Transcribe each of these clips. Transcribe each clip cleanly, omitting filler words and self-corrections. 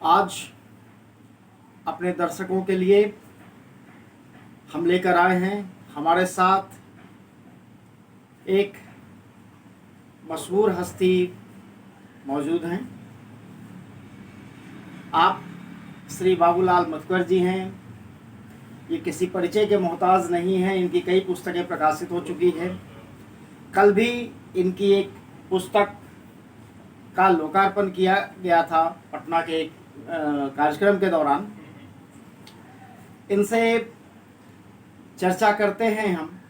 आज अपने दर्शकों के लिए हम लेकर आए हैं, हमारे साथ एक मशहूर हस्ती मौजूद हैं। आप श्री बाबूलाल मधुकर जी हैं। ये किसी परिचय के मोहताज नहीं हैं। इनकी कई पुस्तकें प्रकाशित हो चुकी हैं। कल भी इनकी एक पुस्तक का लोकार्पण किया गया था पटना के एक कार्यक्रम के दौरान। इनसे चर्चा करते हैं हम।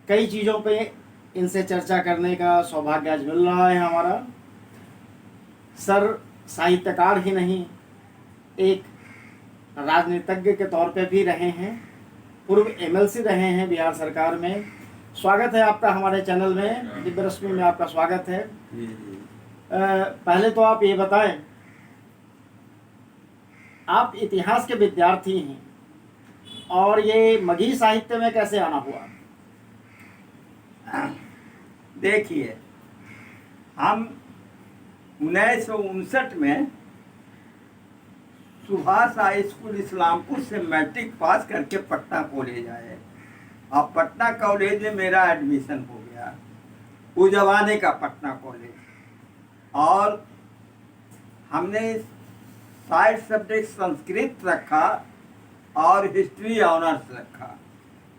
कई चीज़ों पे इनसे चर्चा करने का सौभाग्य आज मिल रहा है हमारा। सर साहित्यकार ही नहीं, एक राजनीतिज्ञ के तौर पे भी रहे हैं, पूर्व एमएलसी रहे हैं बिहार सरकार में। स्वागत है आपका हमारे चैनल में, दिव्य रश्मि में आपका स्वागत है। पहले तो आप ये बताएं, आप इतिहास के विद्यार्थी हैं और ये मगही साहित्य में कैसे आना हुआ? देखिए, हम 1959 में सुभाष हाई स्कूल इस्लामपुर से मैट्रिक पास करके पटना कॉलेज आए। अब पटना कॉलेज में मेरा एडमिशन हो गया, उस जमाने का पटना कॉलेज। और हमने साइड सब्जेक्ट संस्कृत रखा और हिस्ट्री ऑनर्स रखा।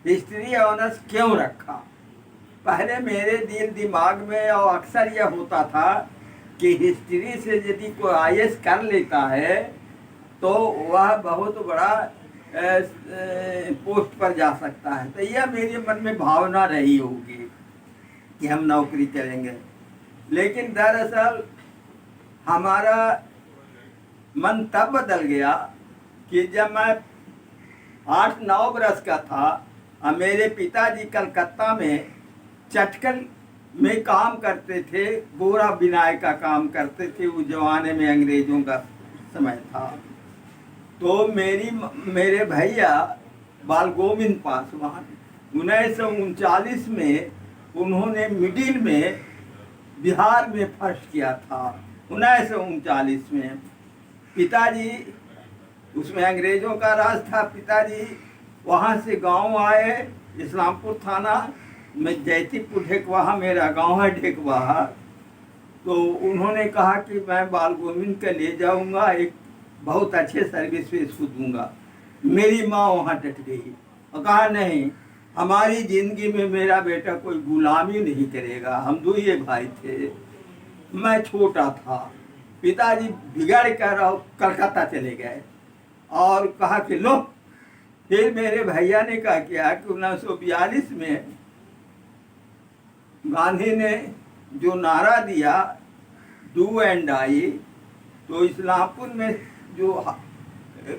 हिस्ट्री ऑनर्स क्यों रखा? पहले मेरे दिमाग में और अक्सर यह होता था कि हिस्ट्री से यदि कोई आईएएस कर लेता है तो वह बहुत बड़ा पोस्ट पर जा सकता है। तो यह मेरे मन में भावना रही होगी कि हम नौकरी करेंगे। लेकिन दरअसल हमारा मन तब बदल गया कि जब मैं 8-9 बरस का था और मेरे पिताजी कलकत्ता में चटकल में काम करते थे, बोरा बिनाई का काम करते थे। उस जमाने में अंग्रेजों का समय था। तो मेरे भैया बाल गोविंद पासवान 1939 में उन्होंने मिडिल में बिहार में फर्स्ट किया था। 1939 में पिताजी, उसमें अंग्रेजों का राज था। पिताजी वहाँ से गांव आए, इस्लामपुर थाना में जैतीपुर ढेकवाहा मेरा गांव है, ढेकवाहा। तो उन्होंने कहा कि मैं बाल गोविंद के ले जाऊंगा, एक बहुत अच्छे सर्विस पे इसको दूंगा। मेरी माँ वहाँ डट गई और कहा नहीं, हमारी ज़िंदगी में मेरा बेटा कोई गुलामी नहीं करेगा। हम दो ये भाई थे, मैं छोटा था। पिताजी बिगड़ कर और कलकत्ता चले गए और कहा कि लो। फिर मेरे भैया ने कहा किया कि 1942 में गांधी ने जो नारा दिया डू एंड डाई, तो इस्लामपुर में जो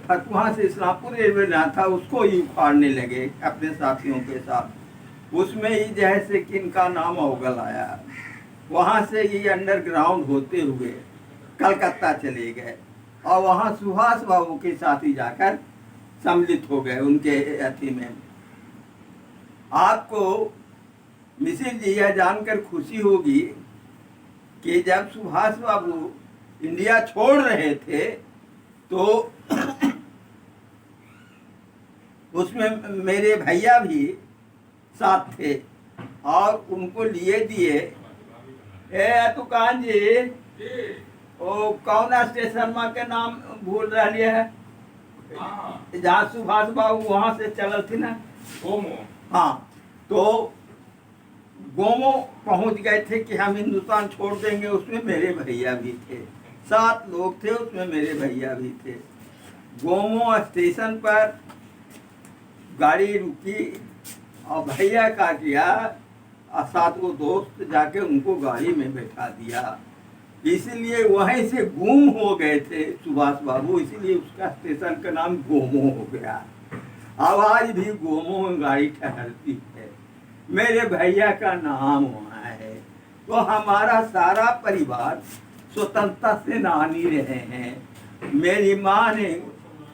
फतुहा से इस्लामपुर रेलवे लाइन था उसको ही उखाड़ने लगे अपने साथियों के साथ। उसमें ही जैसे कि इनका नाम अवगल आया। वहाँ से ये अंडरग्राउंड होते हुए कलकत्ता चले गए और वहाँ सुभाष बाबू के साथ ही जाकर सम्मिलित हो गए उनके अथी में। आपको मिसिर जी यह जानकर खुशी होगी कि जब सुभाष बाबू इंडिया छोड़ रहे थे तो उसमें मेरे भैया भी साथ थे और उनको लिए दिए। तुकान जी, वो कौन स्टेशन में के नाम भूल रही है जहाँ सुभाष बाबू वहाँ से चल थी ना, गोमो। हाँ, तो गोमो पहुँच गए थे कि हम हिंदुस्तान छोड़ देंगे। उसमें मेरे भैया भी थे, 7 लोग थे, उसमें मेरे भैया भी थे। गोमो स्टेशन पर गाड़ी रुकी और भैया का किया और 7 को दोस्त जाके उनको गाड़ी में बैठा दिया। इसलिए वहीं से गुम हो गए थे सुभाष बाबू, इसलिए उसका स्टेशन का नाम गोमो हो गया। आज भी गोमो में गाड़ी ठहरती है, मेरे भैया का नाम वहाँ है। तो हमारा सारा परिवार स्वतंत्रता सेनानी रहे हैं। मेरी माँ ने,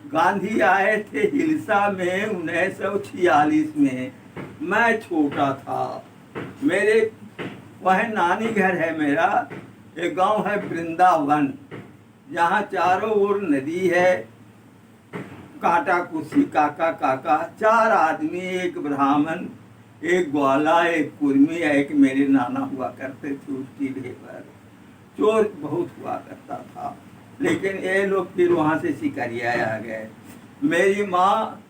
गांधी आए थे हिलसा में 1946 में, मैं छोटा था। मेरे वह नानी घर है मेरा, एक गांव है वृंदावन, जहाँ चारों ओर नदी है, कांटा कुर्सी काका काका, 4 आदमी, एक ब्राह्मण, एक ग्वाला, एक कुर्मी, एक मेरे नाना हुआ करते थे उसकी ढेबर। चोर बहुत हुआ करता था, लेकिन ये लोग फिर वहाँ से सिकरिया आ गए। मेरी माँ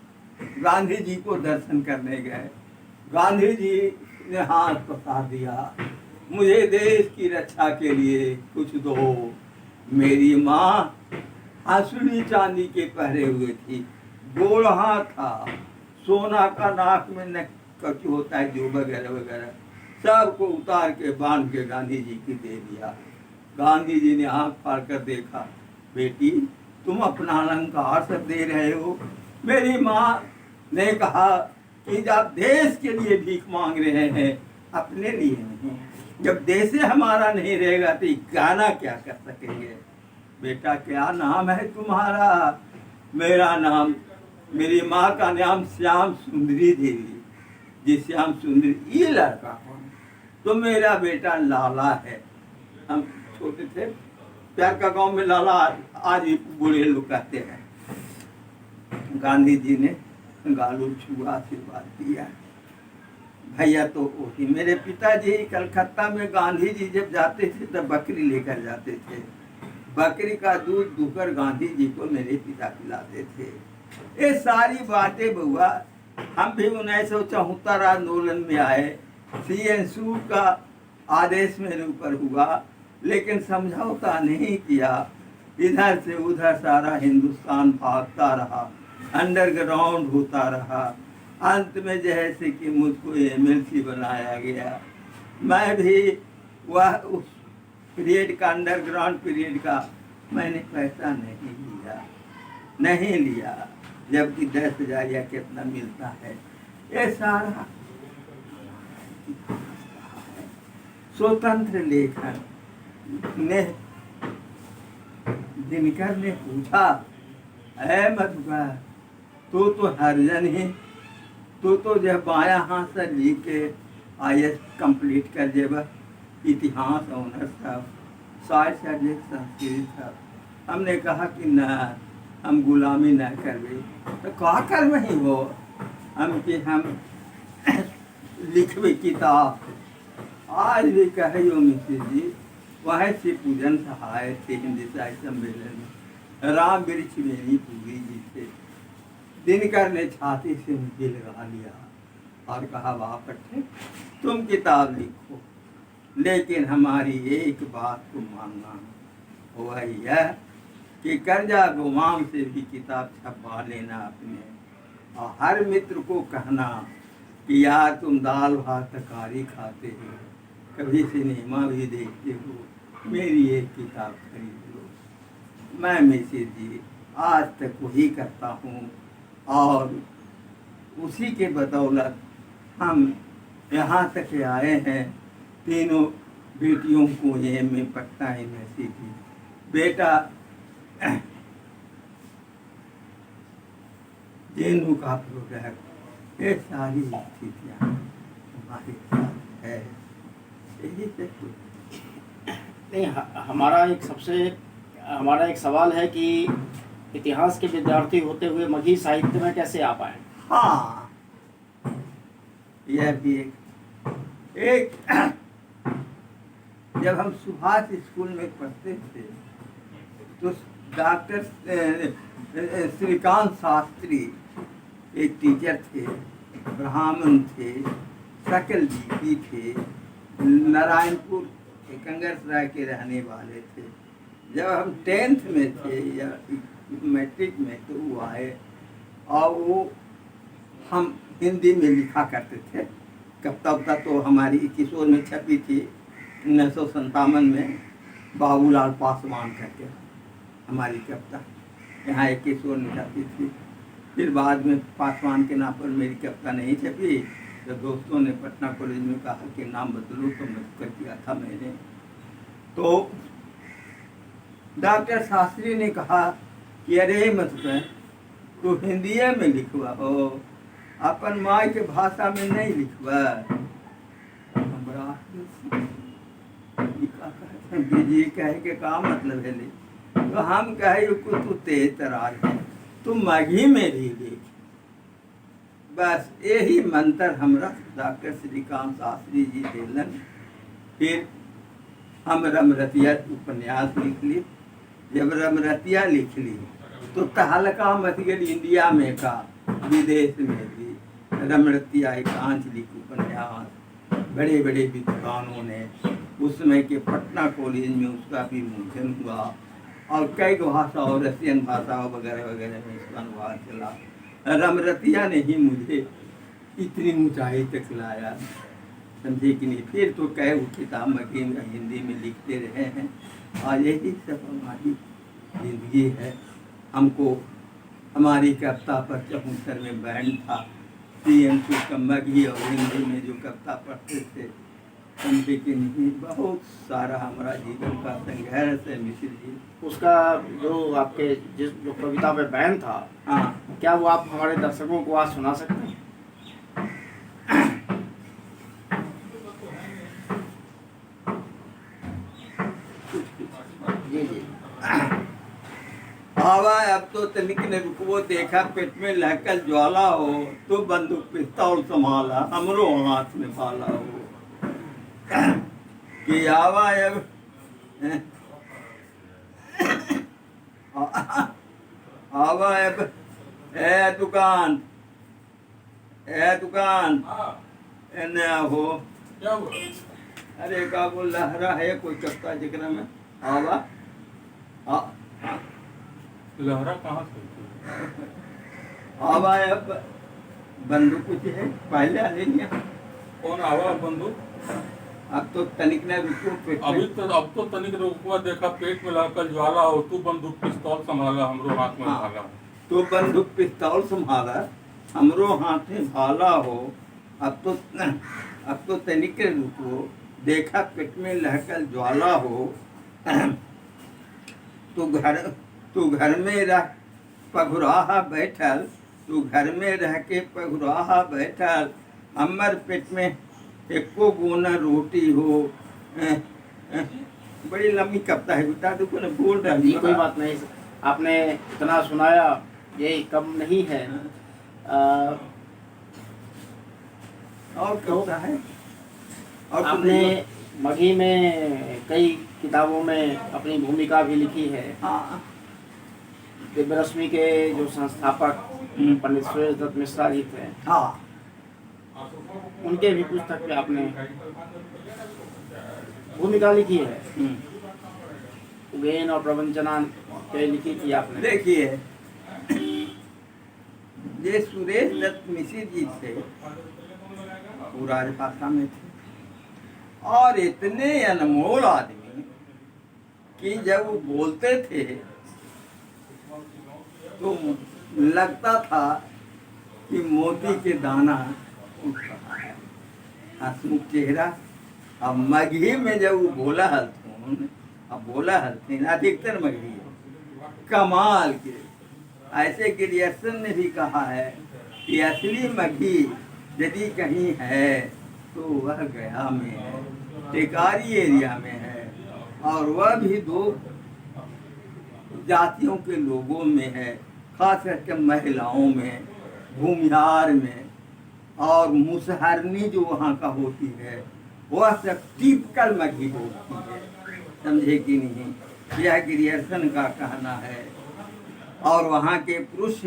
गांधी जी को दर्शन करने गए। गांधी जी ने हाथ पसार दिया, मुझे देश की रक्षा के लिए कुछ दो। मेरी माँ हासुली चांदी के पहरे हुए थी, गोढ़ा था, सोना का नाक में न कच होता है जो वगैरह वगैरह, सबको उतार के बांध के गांधी जी की दे दिया। गांधी जी ने आंख फाड़ कर देखा, बेटी तुम अपना अलंकार सब दे रहे हो। मेरी माँ ने कहा कि जब देश के लिए भीख मांग रहे हैं, अपने लिए नहीं। जब देश हमारा नहीं रहेगा तो गाना क्या कर सकेंगे। बेटा क्या नाम है तुम्हारा? मेरा नाम, मेरी माँ का नाम श्याम सुंदरी देवी। जी श्याम सुंदरी, ये लड़का कौन? तो मेरा बेटा लाला है। हम छोटे थे, प्यार का गांव में लाला आज भी बूढ़े लोग कहते हैं। गांधी जी ने गालू छुआ, आशीर्वाद दिया। भैया तो वही मेरे पिताजी कलकत्ता में गांधी जी जब जाते थे तब बकरी लेकर जाते थे। बकरी का दूध दुहकर गांधी जी को मेरे पिता पिलाते थे। ये सारी बातें बुआ, हम भी 1974 आंदोलन में आए, CNSU का आदेश मेरे ऊपर हुआ, लेकिन समझौता नहीं किया। इधर से उधर सारा हिंदुस्तान भागता रहा, अंडरग्राउंड होता रहा। अंत में जैसे कि मुझको MLC बनाया गया। मैं भी वह उस पीरियड का, अंडरग्राउंड पीरियड का, मैंने पैसा नहीं लिया, जबकि 10,000 या कितना मिलता है। ये सारा स्वतंत्र लेखन ने दिनकर ने पूछा, ऐ मधुकर तू तो हरिजन ही, तू तो जब बाया हाथ से लिख के IS कंप्लीट कर जेब, इतिहास ऑनर्स था, साइंस सब्जेक्ट संस्कृत था। हमने कहा कि न हम गुलामी न करवे, तो का कर वही हो हम कि हम लिखवे किताब। आज भी कहे यो मिश्र जी, वह से पूजन सहाय थे हिंदी साहित्य सम्मेलन में, राम वृक्ष मेरी पूरी जी थे। दिनकर ने छाती से मुझे लगा लिया और कहा, वापटे तुम किताब लिखो, लेकिन हमारी एक बात को मानना, वह यह कि कर्जा गुमाम से भी किताब छपवा लेना अपने, और हर मित्र को कहना कि यार तुम दाल भात तरकारी खाते हो, कभी सिनेमा भी देखते हो, मेरी एक किताब खरीद लो। मैं मिश्र जी आज तक वही करता हूँ, और उसी के बदौलत हम यहाँ तक आए हैं। तीनों बेटियों को ये में पटना यूनिवर्सिटी, बेटा जेनू का प्रोडक्ट, ये सारी स्थितियाँ हमारे साथ है। यही से नहीं, हमारा एक सवाल है कि इतिहास के विद्यार्थी होते हुए मगही साहित्य में कैसे आ पाए? हाँ, यह भी एक जब हम सुभाष स्कूल में पढ़ते थे तो डॉक्टर श्रीकांत शास्त्री एक टीचर थे, ब्राह्मण थे, सकल जीपी थे, नारायणपुर कंगरसराय के रहने वाले थे। जब हम 10th में थे या मैट्रिक में तो वो आए, और वो हम हिंदी में लिखा करते थे। कविता तो हमारी किशोर में छपी थी 1957 में, बाबूलाल पासवान करके हमारी कविता यहाँ एक किशोर में छपी थी। फिर बाद में पासवान के नाम पर मेरी कविता नहीं छपी, तो दोस्तों ने पटना कॉलेज में कहा कि नाम बदलो, तो कर दिया था मैंने। तो डॉक्टर शास्त्री ने कहा कि अरे मतलब तो हिंदी में लिखवा हो, अपन माँ के भाषा में नहीं लिखवा। बड़ा बीजी कहे के का मतलब है ले, तो हम कहे को तू तेज तरार है, तू मघी में भी देख। बस यही मंत्र हमरा डॉक्टर श्रीकांत शास्त्री जी दिलन। फिर हम रमरतिया उपन्यास लिख ली। जब रमरतिया लिख ली तो तहलका मच गई इंडिया में का, विदेश में भी। रमरतिया एक आंचलिक उपन्यास, बड़े बड़े विद्वानों ने, उसमें के पटना कॉलेज में उसका भी मुद्रण हुआ और कई भाषा और रशियन भाषा वगैरह वगैरह में इसका अनुवाद चला। रमरतिया ने ही मुझे इतनी ऊंचाई तक लाया, समझे कि नहीं। फिर तो कई वो किताब मघी में हिंदी में लिखते रहे हैं और यही सब हमारी जिंदगी है। हमको हमारी कविता पर 74 में बैंड था, TMC का मघी और हिंदी में जो कविता पढ़ते थे, समझे कि नहीं। बहुत सारा हमारा जीवन का संघर्ष है मिश्र जी। उसका जो आपके जो कविता पे बैन था, हाँ, क्या वो आप हमारे दर्शकों को आज सुना सकते हैं? जी जी। आवा अब तो तनिक ने रुकवो, देखा पेट में लहकल ज्वाला हो, तो बंदूक पिस्तौल संभाला, हमरो हाथ में भाला हो। कि आवा अब आवा अब दुकान एने हो। क्या हुआ? अरे का बोल लहरा है कोई कत्ता जिक्र में आवा। लहरा कहाँ से? आवा अब बंदूक कुछ है पहले आ रही। कौन आवा बंदूक? अब तो तनिक ने रुको पेट में। अब तो तनिक रुकवा, देखा पेट में लहकल ज्वाला हो, तू बंदूक पिस्तौल संभाला, हमरो हाथ में भाला। तो बंदूक पिस्तौल संभाला, हमरो हाथ में भाला हो। अब तो तनिक ने रुको, देखा पेट में लहकल ज्वाला हो। तू घर में रह पघुराहा बैठल, तू घर में रह के पघुराहा बैठल, हमर पेट में एको गोना रोटी हो। बड़ी लंबी कविता है, बता दो को ना बोल रहा जी कोई बात नहीं, आपने इतना सुनाया, ये कम नहीं है। और कविता है। और आपने मघी में कई किताबों में अपनी भूमिका भी लिखी है। हाँ, दिव्य रश्मि के जो संस्थापक पंडित सुरेश दत्त मिश्रा जी थे, हाँ, उनके भी पुस्तक पे आपने भूमिका लिखी है। उगेन और प्रवंचना पे लिखी थी आपने। देखिए ये सुरेश दत्त मिश्र जी थे, वो राजभाषा में थे और इतने अनमोल आदमी कि जब वो बोलते थे तो लगता था कि मोती के दाना उठ रहा है, हंसमुख चेहरा। अब मगही में जब वो बोला हलथून, अब बोला हलथीन अधिकतर मगही कमाल के। ऐसे गिरियर्सन ने भी कहा है कि असली मगही यदि कहीं है तो वह गया में है, टेकारी एरिया में है, और वह भी दो जातियों के लोगों में है, खास करके महिलाओं में, भूमिहार में, और मुसहरनी जो वहाँ का होती है वह सब टिपिकल मगही होती है, समझे कि नहीं। यह गिरियर्सन का कहना है। और वहाँ के पुरुष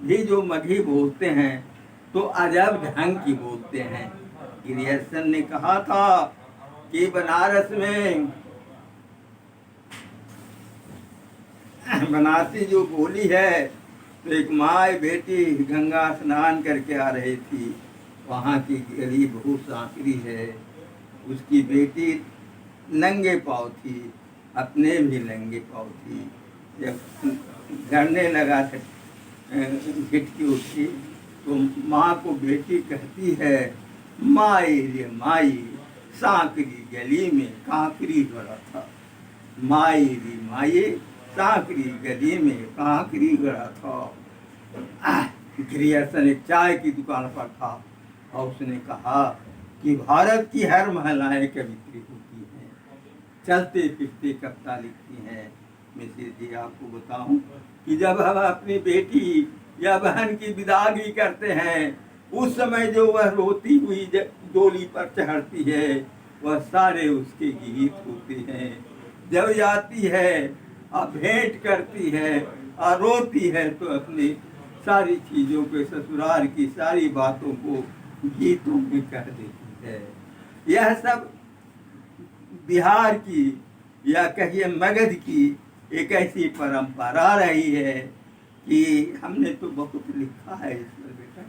भी जो मगही बोलते हैं तो अजब ढंग की बोलते हैं। गिरियर्सन ने कहा था कि बनारस में बनारसी जो बोली है, तो एक माँ बेटी गंगा स्नान करके आ रही थी, वहाँ की गली बहुत सांकरी है, उसकी बेटी नंगे पाँव थी, अपने भी नंगे पाँव थी। जब झड़ने लगा था घिटकी उठी तो माँ को बेटी कहती है, माई रे माई सांकरी गली में कांकरी गड़ा था, माई रे माई सांकरी गली में कांकरी गड़ा था। गिरियर्सन एक चाय की दुकान पर था और उसने कहा कि भारत की हर महिलाएं कवित्री होती हैं, चलते फिरते कविता लिखती हैं, मिश्र जी आपको बताऊं कि जब हम अपनी बेटी या बहन की विदाई करते हैं, उस समय जो वह रोती हुई डोली पर चढ़ती है, वह सारे उसके गीत होते हैं। जब जाती है और भेंट करती है और रोती है, तो अपनी सारी चीजों के, ससुराल की सारी बातों को गीतों में कह देती है। यह सब बिहार की या कहिए मगध की एक ऐसी परंपरा रही है कि हमने तो बहुत लिखा है इस पर बेटा,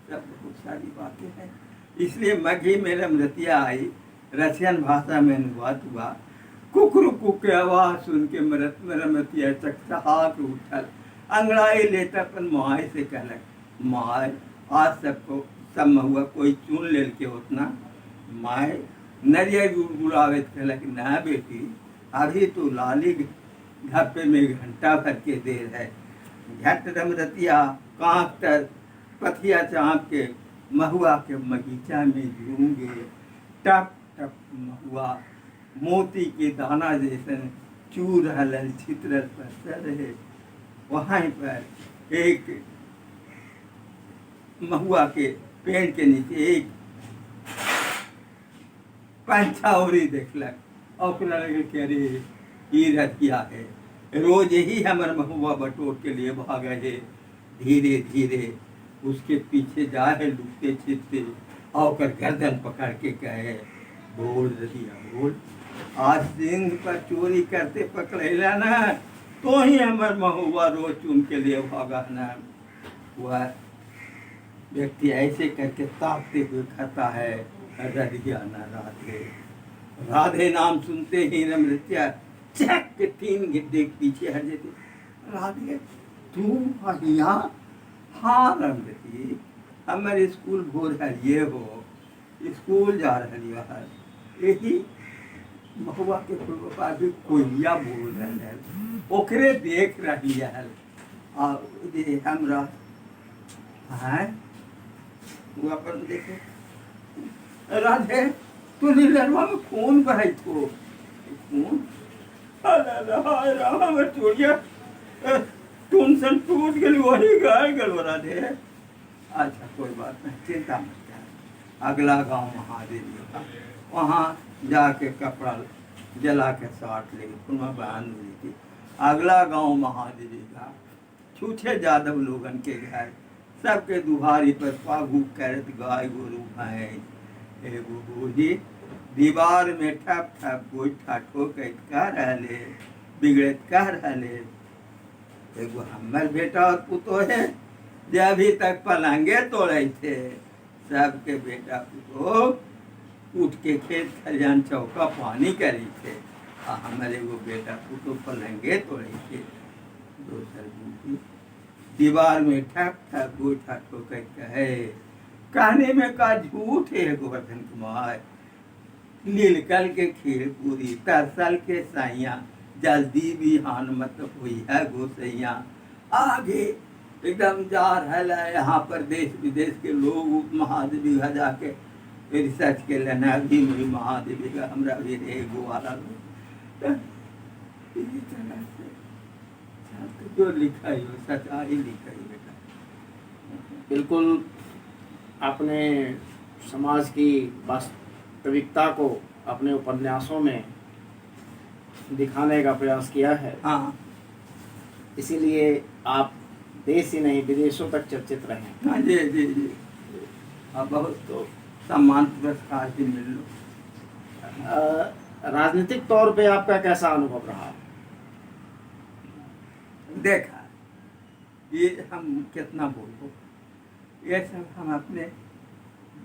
सब बहुत सारी बातें हैं। इसलिए मघी मेरा मृतिया आई, रशियन भाषा में अनुवाद हुआ। कुकरू के आवाज सुन के मरमतिया चकचहाट उठल, अंगड़ाई लेटपन माय से कहलक, माय आज सबको सब महुआ कोई चुन ले के उतना। माय नरियर गुड़गुड़ावे कहलक, ना बेटी अभी तो लाली ढप्पे में घंटा भर के देर है। झट रमरतिया कांख तर पथिया चाँप के महुआ के बगीचा में जूंगे, टप टप महुआ मोती के दाना जैसन चूर हलल छितरल पर सर रहे। वहाँ पर एक महुआ के पेड़ के नीचे एक पंछावरी देखलक और लगे कि अरे ये रतिया है, रोज ही हमारे महुआ बटोर के लिए भागे है। धीरे धीरे उसके पीछे जाए लुकते छिपते और गर्दन पकड़ के कहे, बोल रतिया बोल, आज सिंह पर चोरी करते पकड़ेला ना, तो ही हमारे महुआ रोज चुन के लिए भागा ना। वह व्यक्ति ऐसे करके ताकते हुए खाता है, रतिया ना राधे। राधे नाम सुनते ही रमृत्या चक के 3 गिद्दे पीछे हट जाते। राधे तू यहाँ? हाँ रमृति, हमारे स्कूल भोर हरिये हो, स्कूल जा रही है। यही महुआ के फूल भी कोयलिया बोल रहे है, ओकरे देख रही है। और ये हमरा है वो अपन देखे, राधे तू नीलरवा में कौन बहाई को कौन? राम चोरिया टूंसन टूट गई, वही गाय गल राधे। अच्छा कोई बात नहीं, चिंता मत कर। अगला गांव महादेवी का, वहाँ जाके कपड़ा जला के साट ले, पुनः बयान हुई थी। अगला गांव महादेवी का, छूछे जादव लोगन के घर, सबके दुहारी पर पागू करत गाय गोरू भैंस। एगो बूढ़ी दीवार में ठप ठप गोइठा ठोकत कह रहले, बिगड़त कह रहले, एगो हमर बेटा और पुतो है जे अभी तक पलंगे तोड़े थे। सबके बेटा पुतो उठ के खेत खलिहान चौका पानी करी थे, आ हमारे एगो बेटा पुतो पलंगे तोड़े थे। दोसर बूढ़ी दीवार में ठप ठप गोइठा ठोकत कहे, कहने में का झूठ है गोवर्धन कुमार। नीलकल के खीर पूरी, तरसल के साइया, जल्दी भी हान मत हुई है गोसैया। आगे एकदम जा रहा है, यहाँ पर देश विदेश के लोग महादेवी का जाके रिसर्च के लेना भी मुझे महादेवी का हमरा भी रहे गोवाला लोग। इसी तरह से जो लिखा ही हो सच्चाई लिखा ही बेटा। बिल्कुल आपने समाज की वास्तविकता को अपने उपन्यासों में दिखाने का प्रयास किया है। हाँ, इसीलिए आप देश ही नहीं विदेशों तक चर्चित रहे। हाँ जी जी जी, अब बहुत तो सम्मान पुरस्कार भी मिल लो। राजनीतिक तौर पे आपका कैसा अनुभव रहा? देखा ये हम कितना बोलो, ये सब हम अपने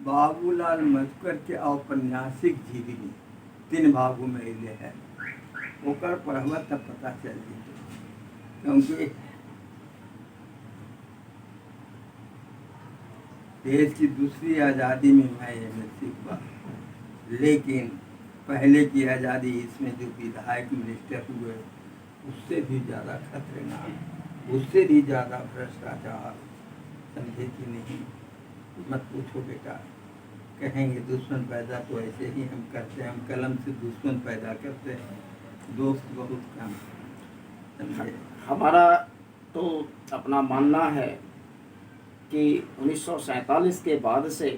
बाबूलाल मधुकर के औपन्यासिक जीवनी 3 भागों में ले है, ओकर पढ़वा तब पता चल गई। क्योंकि देश की दूसरी आज़ादी में मैं एमएससी हुआ, लेकिन पहले की आज़ादी इसमें जो विधायक मिनिस्टर हुए उससे भी ज़्यादा खतरनाक, उससे भी ज़्यादा भ्रष्टाचार, समझे कि नहीं? मत पूछो बेटा, कहेंगे दुश्मन पैदा तो ऐसे ही हम करते हैं, हम कलम से दुश्मन पैदा करते हैं, दोस्त बहुत कम। समझे? हमारा तो अपना मानना है कि 1947 के बाद से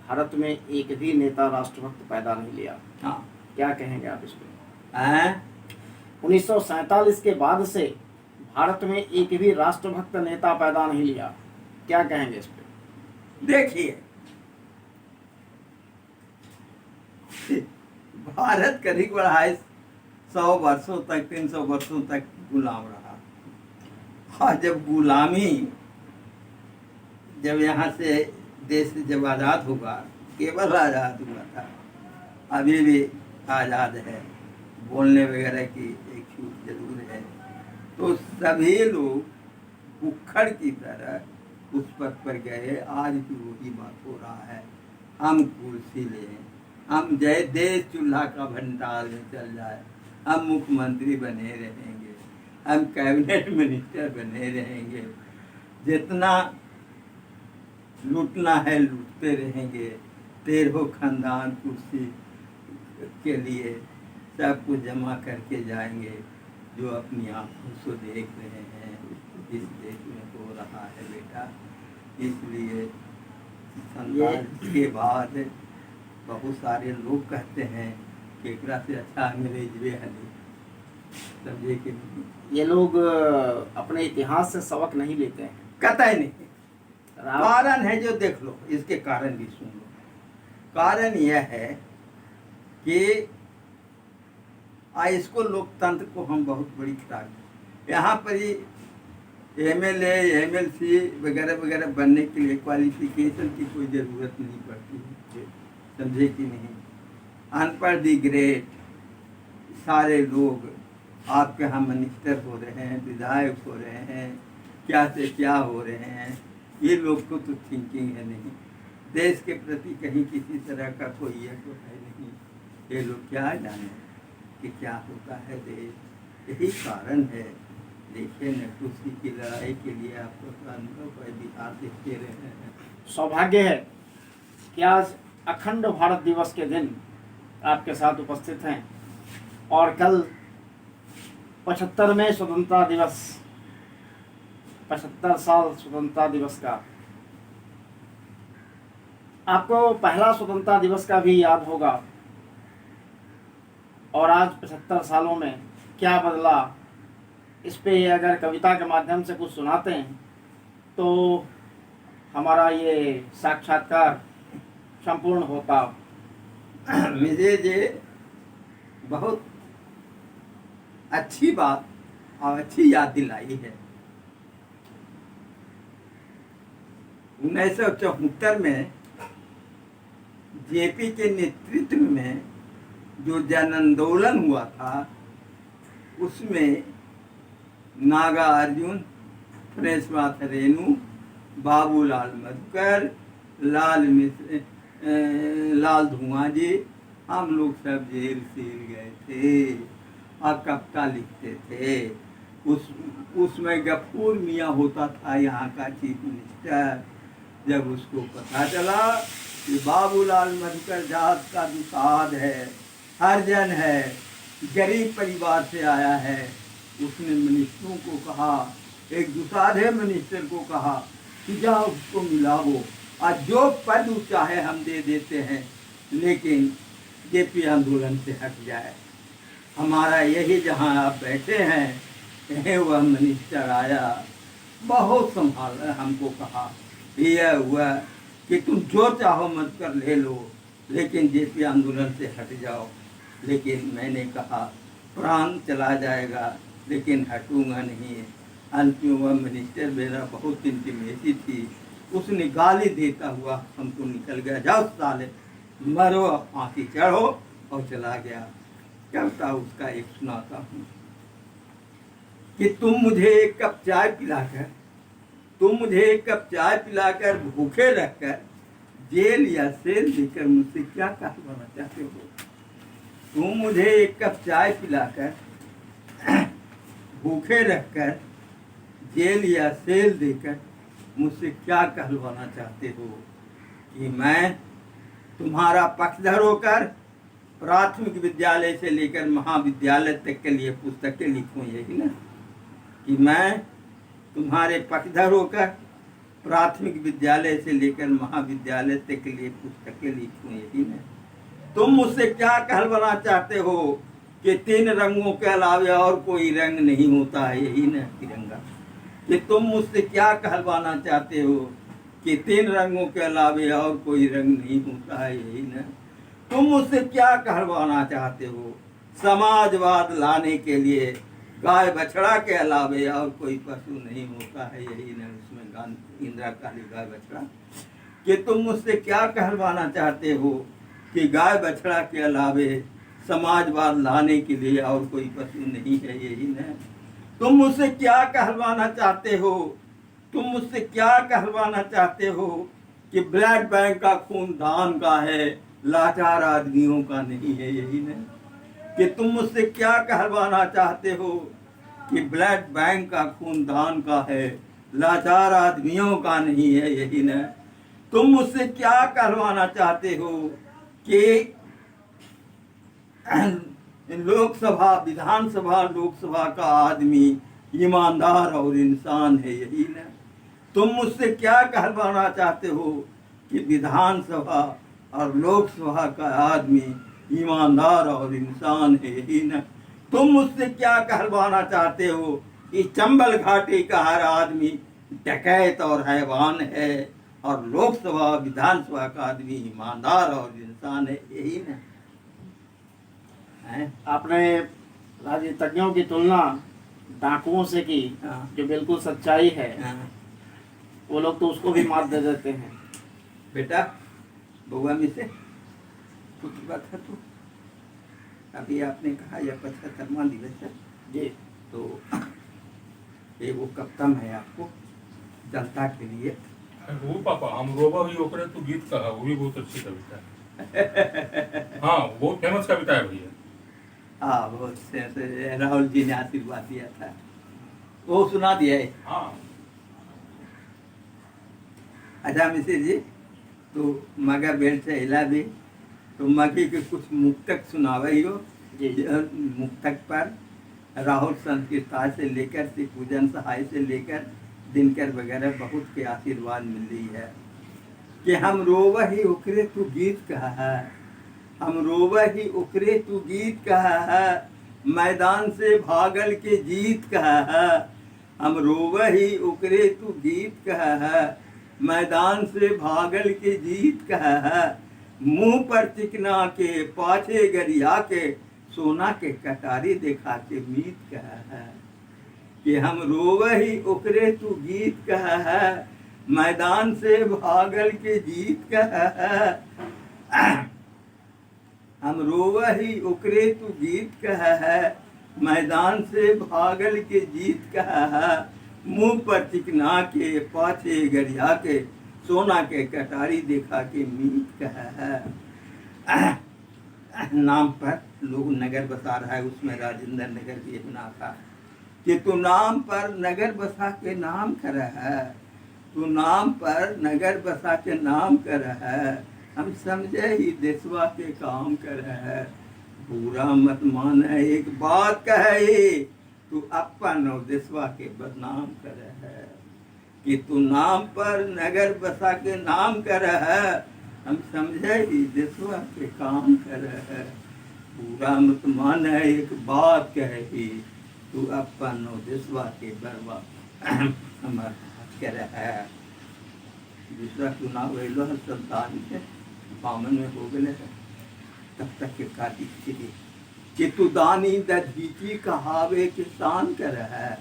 भारत में एक भी नेता राष्ट्रभक्त पैदा नहीं लिया। हाँ। क्या कहेंगे आप इस पे? हैं? 1947 के बाद से भारत में एक भी राष्ट्रभक्त नेता पैदा नहीं लिया, क्या कहेंगे इस पे? देखिए, भारत करीब 250 वर्षों तक 300 वर्षों तक गुलाम रहा। और जब गुलामी, जब यहाँ से देश जब आज़ाद हुआ, केवल आज़ाद हुआ था, अभी भी आज़ाद है, बोलने वगैरह की एक छूट जरूर है, तो सभी लोग भुक्खड़ की तरह उस पद पर गए। आज भी वही बात हो रहा है। हम कुर्सी लें, हम जय देश चूल्हा का भंडार में चल जाए, हम मुख्यमंत्री बने रहेंगे, हम कैबिनेट मिनिस्टर बने रहेंगे, जितना लूटना है लूटते रहेंगे, 13 खानदान कुर्सी के लिए सब कुछ जमा करके जाएंगे। जो अपनी आंखों से देख रहे हैं इस देश में हो रहा है बेटा। इसलिए संतान के बाद बहुत सारे लोग कहते हैं कि एकरा से अच्छा अंग्रेजवे हली, समझे कि नहीं? ये लोग अपने इतिहास से सबक नहीं लेते हैं। कतई नहीं। राम कारण है जो देख लो, इसके कारण भी सुन लो। कारण यह है कि इसको लोकतंत्र को हम बहुत बड़ी खराब, यहाँ पर ही एमएलए एमएलसी वगैरह वगैरह बनने के लिए क्वालिफिकेशन की कोई ज़रूरत नहीं पड़ती है, समझे कि नहीं? अनपढ़ दी ग्रेट सारे लोग आपके यहाँ मिनिस्टर हो रहे हैं, विधायक हो रहे हैं, क्या से क्या हो रहे हैं। ये लोग को तो थिंकिंग है नहीं, देश के प्रति कहीं किसी तरह का कोई ये तो है नहीं। ये लोग क्या जाने कि क्या होता है देश। यही कारण है। देखिए नेहरू की लड़ाई के लिए आपको अनुभव है, बिहार देखते रहे हैं। सौभाग्य है कि आज अखंड भारत दिवस के दिन आपके साथ उपस्थित हैं और कल 75वें स्वतंत्रता दिवस, 75 साल स्वतंत्रता दिवस का। आपको पहला स्वतंत्रता दिवस का भी याद होगा, और आज 75 सालों में क्या बदला, इस पे अगर कविता के माध्यम से कुछ सुनाते हैं तो हमारा ये साक्षात्कार संपूर्ण होता। मुझे ये बहुत अच्छी बात और अच्छी याद दिलाई है। 1974 में जेपी के नेतृत्व में जो जन आंदोलन हुआ था, उसमें नागा अर्जुन, प्रेसनाथ रेणु, बाबूलाल मधुकर, लाल धुआं जी, हम लोग सब जेल गए थे और कविता लिखते थे। उसमें गफूर मियाँ होता था यहाँ का चीफ मिनिस्टर। जब उसको पता चला कि बाबूलाल मधुकर जात का दुसाध है, हरिजन है, गरीब परिवार से आया है, उसने मिनिस्टरों को कहा, एक दुसाधे मिनिस्टर को कहा कि जाओ उसको मिलाओ और जो पद चाहे हम दे देते हैं, लेकिन जेपी आंदोलन से हट जाए। हमारा यही जहाँ आप बैठे हैं, यही वह मिनिस्टर आया, बहुत संभाला, हमको कहा यह हुआ कि तुम जो चाहो मत कर ले लो, लेकिन जेपी आंदोलन से हट जाओ। लेकिन मैंने कहा प्राण चला जाएगा लेकिन हटूंगा नहीं। अंत में वह मिनिस्टर मेरा बहुत इंटीमेसी थी, उसने गाली देता हुआ हमको निकल गया, जाओ साले मरो, फांसी चढ़ो, और चला गया। कविता उसका एक सुनाता हूँ कि तुम मुझे एक कप चाय पिलाकर भूखे रखकर जेल या सेल देकर मुझसे क्या कहलवाना चाहते हो? तुम मुझे एक कप चाय पिलाकर भूखे रखकर जेल या सेल देकर मुझसे क्या कहलवाना चाहते हो? कि मैं तुम्हारा पक्षधर होकर प्राथमिक विद्यालय से लेकर महाविद्यालय तक के लिए पुस्तकें लिखूं, यही ना कि मैं तुम्हारे पक्षधर होकर प्राथमिक विद्यालय से लेकर महाविद्यालय तक के लिए पुस्तकें लिखूं, यही ना। तुम मुझसे क्या कहलवाना चाहते हो कि 3 रंगों के अलावा और कोई रंग नहीं होता है, यही ना तिरंगा। कि तुम मुझसे क्या कहलवाना चाहते हो कि 3 रंगों के अलावा और कोई रंग नहीं होता है, यही ना। तुम मुझसे क्या कहलवाना चाहते हो, समाजवाद लाने के लिए गाय बछड़ा के अलावा और कोई पशु नहीं होता है, यही ना। उसमें गांधी इंदिरा काली गाय बछड़ा। कि तुम मुझसे क्या कहलवाना चाहते हो कि गाय बछड़ा के अलावे समाजवाद लाने के लिए और कोई पशु नहीं है, यही ना। तुम मुझसे क्या कहलवाना चाहते हो, तुम मुझसे क्या कहलवाना चाहते हो कि ब्लड बैंक का खून दान का है, लाचार आदमियों का नहीं है, यही ना। कि तुम मुझसे क्या कहलवाना चाहते हो कि ब्लड बैंक का खून दान का है, लाचार आदमियों का नहीं है, यही ना। तुम मुझसे क्या कहलवाना चाहते हो कि लोकसभा विधानसभा लोकसभा का आदमी ईमानदार और इंसान है, यही ना। तुम मुझसे क्या कहलवाना चाहते हो कि विधानसभा और लोकसभा का आदमी ईमानदार और इंसान है, यही ना। तुम मुझसे क्या कहलवाना चाहते हो कि चंबल घाटी का हर आदमी डकैत और हैवान है और लोकसभा विधानसभा का आदमी ईमानदार और इंसान है, यही ना। आपने राजनीतिज्ञों की तुलना डाकुओं से की, हाँ। जो बिल्कुल सच्चाई है। हाँ। वो लोग तो उसको भी मात दे देते हैं। बेटा बउआ में से कुछ बात है तो अभी आपने कहा यह 75वां दिवस है जी। तो ये वो कविता है आपको जनता के लिए। वो पापा हम रोबा हुई ओकरे तो गीत कहा, वो भी बहुत अच्छी कविता है। हाँ बहुत फेमस कविता है भैया। हाँ बहुत से राहुल जी ने आशीर्वाद दिया था, वो सुना दिया है। हाँ अच्छा मिश्र जी तो मगा बेल से हिला भी तो मगी के कुछ मुक्तक सुनावे हो जी। मुक्तक पर राहुल संस्कृता से लेकर श्री पूजन सहाय से लेकर दिनकर वगैरह बहुत के आशीर्वाद मिल रही है कि हम रोवा ही उकरे तू गीत कहा है, हम रोवा ही उकरे तू गीत कहा है, मैदान से भागल के जीत कहा है। हम रोवा ही उकरे तू गीत कहा है, मैदान से भागल के जीत कहा है। मुंह पर चिकना के पाछे गरिया के सोना के कटारी देखा के मीत कहा है कि हम रोवा ही उकरे तू गीत कहा है, मैदान से भागल के जीत कहा है। हम रोवा ही उकरे तू गीत कहा है, मैदान से भागल के जीत कहा है। मुंह पर चिकना के पाछे गरिया के सोना के कटारी देखा के मीत कहा है। नाम पर लोग नगर बसा रहा है, उसमें राजेंद्र नगर भी बना था कि तू नाम पर नगर बसा के नाम कर है, तू नाम पर नगर बसा के नाम कर है। हम समझे ही देशवा के काम कर है, बुरा मत मान एक बात कहे, तू अपन और देशवा के बदनाम कर है कि तू नाम पर नगर बसा के नाम कर है। हम समझे ही देशवा के काम कर है, बुरा मत मान एक बात कहे, तू अपन और देशवा के बर्बाद हमार कर है। दूसरा चुनाव वेलो है संतान के पावन में हो गए है, तब तक के काटी कि तू दानी दधीची कहावे के शान कर है,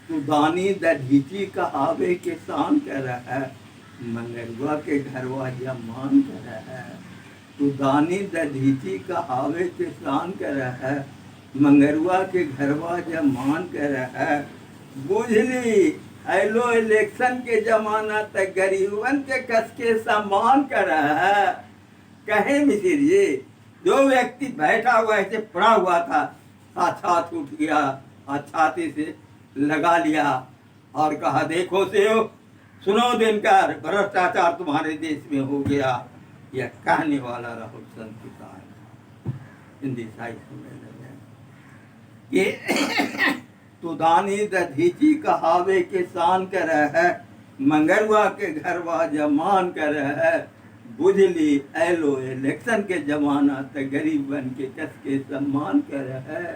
तू दानी दधीची कहावे के शान कर है। मंगरुआ के घरवा जमान कर है, तू दानी दधीची कहावे के शान कर है। मंगरुआ के घरवा जमान कर है। बुझली हेलो इलेक्शन के जमाना तक गरीबन के कस के सम्मान कर है। कहे मिश्र जी जो व्यक्ति बैठा हुआ ऐसे पड़ा हुआ था, साक्षात उठ गया और छाती से लगा लिया और कहा देखो सेव सुनो दिनकर, भ्रष्टाचार तुम्हारे देश में हो गया। यह कहने वाला राहुल संस्कृता है। हिंदी साहित्य में लगे कि तू दानी दधीची कहावे के शान कर है, मंगरुआ के घरवा जमान कर है, बुझली एलो इलेक्शन के जमाना त गरीब बन के कस के सम्मान कर है।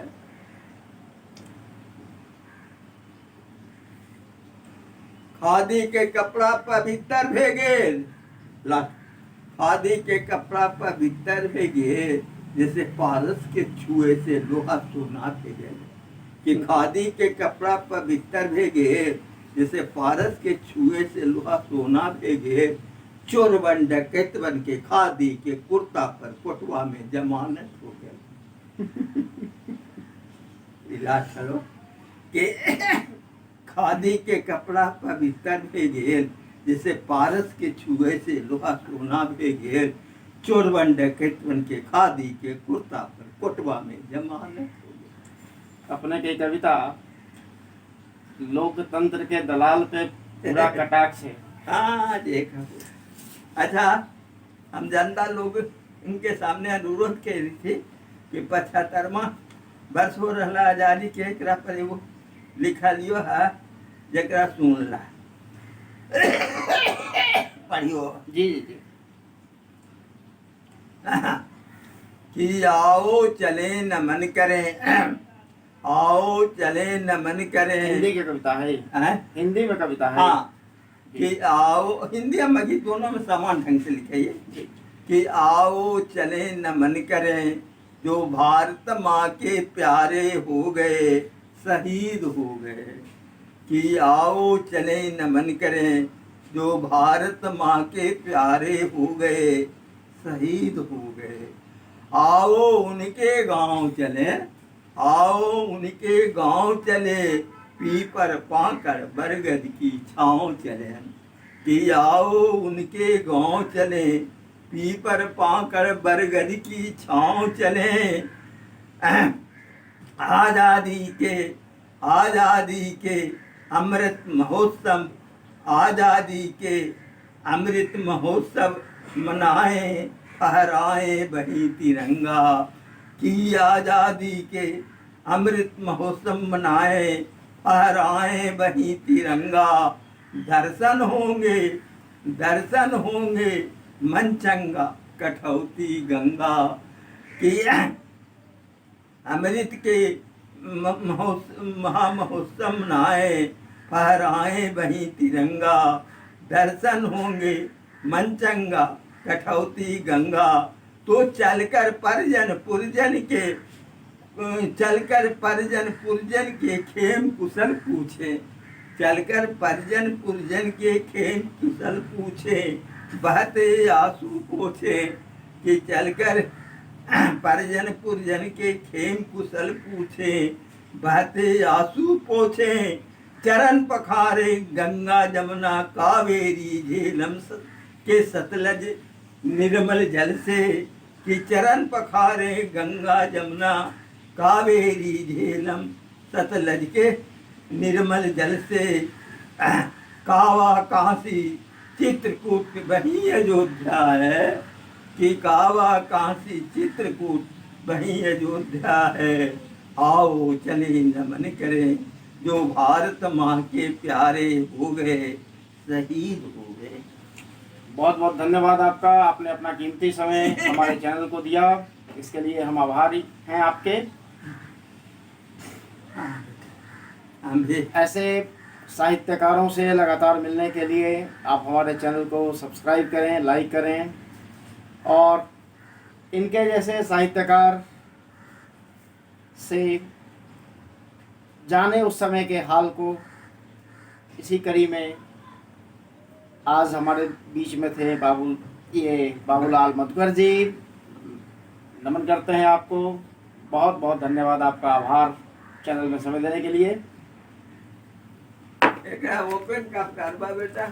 खादी के कपड़ा पवित्र भेगे ला, खादी के कपड़ा पवित्र भेगे, जैसे पारस के छुए से लोहा सोना भेगे। कि खादी के कपड़ा पवित्र भेगे, जैसे पारस के छुए से लोहा सोना भेगे, चोर बन डकैत बन के खादी के कुर्ता पर कोटवा में जमानत हो गए। इलाज चलो कि खादी के कपड़ा पवित्र भेगे, जैसे पारस के छुए से लोहा सोना भेगे, चोर बन डकैत बन के खादी के कुर्ता पर कोटवा में जमानत हो गए। अपने की कविता लोकतंत्र के दलाल पे पूरा कटाक्ष है। हाँ देखा। अच्छा, हम जनता लोग उनके सामने अनुरोध के रही थी कि 75वां वर्ष हो रहा आजादी के, एकरा पर एगो लिखा लियो है जरा सुन ला। पढ़ियो जी जी जी। कि आओ चले नमन करें, आओ चले नमन करें। हिंदी की कविता है, हिंदी में कविता है। हाँ, कि आओ, हिंदी और मगही दोनों में समान ढंग से लिखे ये कि आओ चले नमन करें, जो भारत माँ के प्यारे हो गए, शहीद हो गए। कि आओ चले नमन करें, जो भारत माँ के प्यारे हो गए, शहीद हो गए। आओ उनके गांव चले, आओ उनके गांव चले, पीपर पाकर बरगद की छाँव चले। कि आओ उनके गांव चले, पीपर पाकर बरगद की छाँव चले। आज़ादी के अमृत महोत्सव, आज़ादी के अमृत महोत्सव मनाएं, फहराएं वही तिरंगा। कि आज़ादी के अमृत महोत्सव मनाएं, फहराएं वही तिरंगा। दर्शन होंगे मन चंगा, कठौती गंगा। कि अमृत के महामहोत्सव मनाएं, फहराएं वही तिरंगा। दर्शन होंगे मन चंगा, कठौती गंगा। तो चलकर परिजन पुरजन के खेम कुशल पूछे, चलकर परिजन पुरजन के खेम कुशल पूछे, बहते आंसू पोछे। कि चलकर परिजन पुरजन के खेम कुशल पूछे, बहते आंसू पोछे। चरण पखारे गंगा जमुना कावेरी झेलम के सतलज निर्मल जल से। कि चरण पखारे गंगा जमुना कावेरी झेलम सतलज के निर्मल जल से। कावा काशी चित्रकूट वही अयोध्या है। कि कावा काशी चित्रकूट वही अयोध्या है। आओ चले नमन करें, जो भारत माँ के प्यारे हो गए, शहीद हो गए। बहुत बहुत धन्यवाद आपका, आपने अपना कीमती समय हमारे चैनल को दिया, इसके लिए हम आभारी हैं आपके। हम भी ऐसे साहित्यकारों से लगातार मिलने के लिए आप हमारे चैनल को सब्सक्राइब करें, लाइक करें, और इनके जैसे साहित्यकार से जाने उस समय के हाल को। इसी कड़ी में आज हमारे बीच में थे बाबूलाल मधुकर जी। नमन करते हैं आपको, बहुत बहुत धन्यवाद, आपका आभार चैनल में समय देने के लिए। ओपन का बेटा।